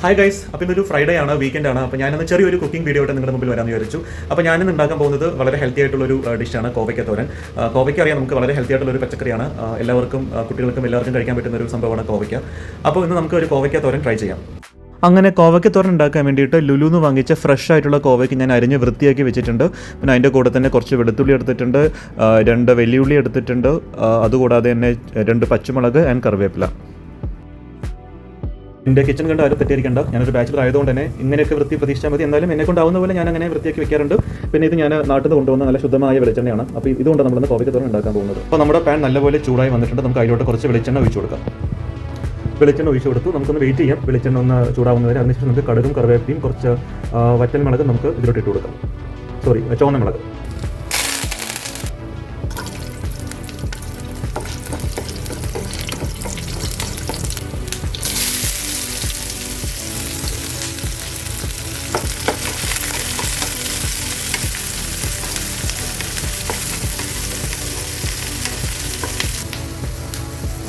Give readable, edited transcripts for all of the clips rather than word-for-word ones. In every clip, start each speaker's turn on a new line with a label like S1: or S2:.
S1: Hi guys, അപ്പോൾ ഇന്നൊരു Friday ആണ്, വീക്കെൻഡ് ആണ്. അപ്പോൾ ഞാനൊന്ന് ചെറിയൊരു കുക്കിംഗ് വീഡിയോ ആയിട്ട് നിങ്ങളുടെ മുമ്പിൽ വരാമെന്ന് വിചാരിച്ചു. അപ്പോൾ ഞാനിന്ന് ഉണ്ടാക്കാൻ പോകുന്നത് വളരെ ഹെൽത്തി ആയിട്ടുള്ളൊരു ഡിഷാണ് കോവയ്ക്ക തോരൻ. കോവയ്ക്ക അറിയാം, നമുക്ക് വളരെ ഹെൽത്തി ആയിട്ടുള്ളൊരു പച്ചക്കറിയാണ്. എല്ലാവർക്കും, കുട്ടികൾക്കും എല്ലാവർക്കും കഴിക്കാൻ പറ്റുന്ന ഒരു സംഭവമാണ് കോവയ്ക്ക. അപ്പോൾ ഇന്ന് നമുക്ക് ഒരു കോവയ്ക്ക തോരൻ ട്രൈ ചെയ്യാം. അങ്ങനെ കോവയ്ക്ക തോരൻ ഉണ്ടാക്കാൻ വേണ്ടിയിട്ട് ലുലുന്ന് വാങ്ങിച്ച ഫ്രഷ് ആയിട്ടുള്ള കോവയ്ക്ക് ഞാൻ അരിഞ്ഞ് വൃത്തിയാക്കി വെച്ചിട്ടുണ്ട്. പിന്നെ അതിൻ്റെ കൂടെ തന്നെ കുറച്ച് വെളുത്തുള്ളി എടുത്തിട്ടുണ്ട്, 2 വെല്ലുള്ളി എടുത്തിട്ടുണ്ട്, അതുകൂടാതെ തന്നെ 2 പച്ചമുളക് ആൻഡ് കറിവേപ്പില. എൻ്റെ കിച്ചൺ കണ്ട് ആരും തെറ്റിയിരിക്കേണ്ട, ഞാനൊരു ബാച്ചിലർ ആയതുകൊണ്ട് തന്നെ ഇങ്ങനെയൊക്കെ വൃത്തി പ്രതീക്ഷിച്ചാൽ മതി. എന്നാലും എന്നെ കൊണ്ടാവുന്ന പോലെ ഞാൻ അങ്ങനെ വൃത്തിയാക്കി വെക്കാറുണ്ട്. പിന്നെ ഇത് ഞാൻ നാട്ടിൽ നിന്ന് കൊണ്ടുവന്ന നല്ല ശുദ്ധമായ വെളിച്ചെണ്ണയാണ്. അപ്പോൾ ഇതുകൊണ്ട് നമ്മളിന്ന് കോവയ്ക്ക തോരൻ ഉണ്ടാക്കാൻ പോകുന്നത്. അപ്പോൾ നമ്മുടെ പാൻ നല്ലപോലെ ചൂടായി വന്നിട്ടുണ്ട്. നമുക്ക് അതിലോട്ട് കുറച്ച് വെളിച്ചെണ്ണ ഒഴിച്ചു കൊടുക്കാം. വെളിച്ചെണ്ണ ഒഴിച്ചു കൊടുത്തു. നമുക്കൊന്ന് വെയിറ്റ് ചെയ്യാം, വെളിച്ചെണ്ണ ഒന്ന് ചൂടാവുന്നവരെ. അതിനുശേഷം നമുക്ക് കടുകും കറിവേപ്പിലയും കുറച്ച് വറ്റൽ മുളക് നമുക്ക് ഇതിലോട്ട് ഇട്ട് കൊടുക്കാം. ചുവന്ന മുളക്.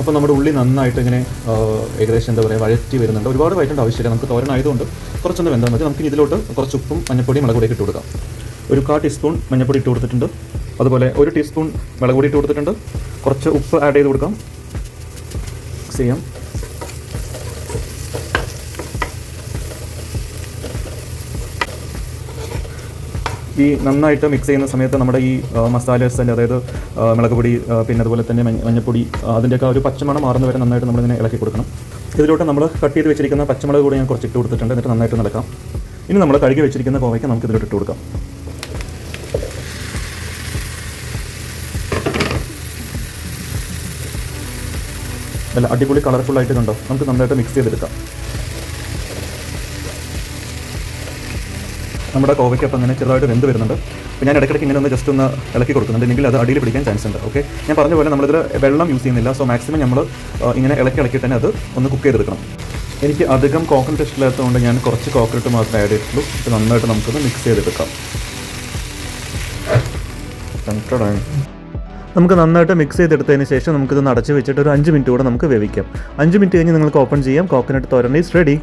S1: അപ്പോൾ നമ്മുടെ ഉള്ളി നന്നായിട്ട് ഇങ്ങനെ ഏകദേശം എന്താ പറയുക വഴറ്റി വരുന്നുണ്ട്. ഒരുപാട് വഴറ്റേണ്ട ആവശ്യമില്ല, നമുക്ക് തോരനായതുകൊണ്ട് കുറച്ചൊന്ന് വെന്താൽ മതി. നമുക്ക് ഇതിലോട്ട് കുറച്ച് ഉപ്പും മഞ്ഞപ്പൊടിയും മുളക് പൊടിയൊക്കെ ഇട്ട് കൊടുക്കാം. ഒരു 1/4 ടീസ്പൂൺ മഞ്ഞപ്പൊടി ഇട്ട് കൊടുത്തിട്ടുണ്ട്. അതുപോലെ 1 ടീസ്പൂൺ മുളക് പൊടി ഇട്ട് കൊടുത്തിട്ടുണ്ട്. കുറച്ച് ഉപ്പ് ആഡ് ചെയ്ത് കൊടുക്കാം. മിക്സ് ചെയ്യാം. ഈ നന്നായിട്ട് മിക്സ് ചെയ്യുന്ന സമയത്ത് നമ്മുടെ ഈ മസാലേഴ്സിൻ്റെ, അതായത് മുളക് പൊടി, പിന്നെ അതുപോലെ തന്നെ മഞ്ഞപ്പൊടി, അതിൻ്റെയൊക്കെ ഒരു പച്ചമണം മാറുന്ന വരെ നന്നായിട്ട് നമ്മളിങ്ങനെ ഇളക്കി കൊടുക്കണം. ഇതിലോട്ട് നമ്മൾ കട്ട് ചെയ്ത് വെച്ചിരിക്കുന്ന പച്ചമുളക് കൂടി ഞാൻ കുറച്ച് ഇട്ട് കൊടുത്തിട്ടുണ്ട്. എന്നിട്ട് നന്നായിട്ട് നടക്കാം. ഇനി നമ്മൾ കഴുകി വെച്ചിരിക്കുന്ന കോവയ്ക്ക് നമുക്ക് ഇതിലോട്ട് ഇട്ട് കൊടുക്കാം. നല്ല അടിപൊളി കളർഫുള്ളായിട്ട് കണ്ടോ, നമുക്ക് നന്നായിട്ട് മിക്സ് ചെയ്തെടുക്കാം. നമ്മുടെ കോവയ്ക്കപ്പം അങ്ങനെ ചെറുതായിട്ട് വെന്ത് വരുന്നുണ്ട്. അപ്പോൾ ഞാൻ ഇടയ്ക്കിടയ്ക്ക് ഇങ്ങനെ ഒന്ന് ജസ്റ്റ് ഒന്ന് ഇളക്കി കൊടുക്കുന്നുണ്ട്, അല്ലെങ്കിൽ അത് അടിയിൽ പിടിക്കാൻ ചാൻസ് ഉണ്ട്. ഓക്കെ, ഞാൻ പറഞ്ഞ പോലെ നമ്മളിതിൽ വെള്ളം യൂസ് ചെയ്യുന്നില്ല. സോ മാക്സിമം നമ്മൾ ഇങ്ങനെ ഇളക്കി തന്നെ അത് ഒന്ന് കുക്ക് ചെയ്തെടുക്കണം. എനിക്ക് അധികം കോക്കനട്ട് ഇഷ്ടമില്ലാത്തതുകൊണ്ട് ഞാൻ കുറച്ച് കോക്കനട്ട് മാത്രമേ ആഡ് ചെയ്തിട്ടുള്ളൂ. ഇത് നന്നായിട്ട് നമുക്കൊന്ന് മിക്സ് ചെയ്തെടുക്കാം. നമുക്ക് നന്നായിട്ട് മിക്സ് ചെയ്തെടുത്തതിന് ശേഷം നമുക്കിത് അടച്ച് വെച്ചിട്ട് ഒരു 5 മിനിറ്റ് കൂടെ നമുക്ക് വേവിക്കാം. 5 മിനിറ്റ് കഴിഞ്ഞ് നിങ്ങൾക്ക് ഓപ്പൺ ചെയ്യാം. Coconut thoran is ready.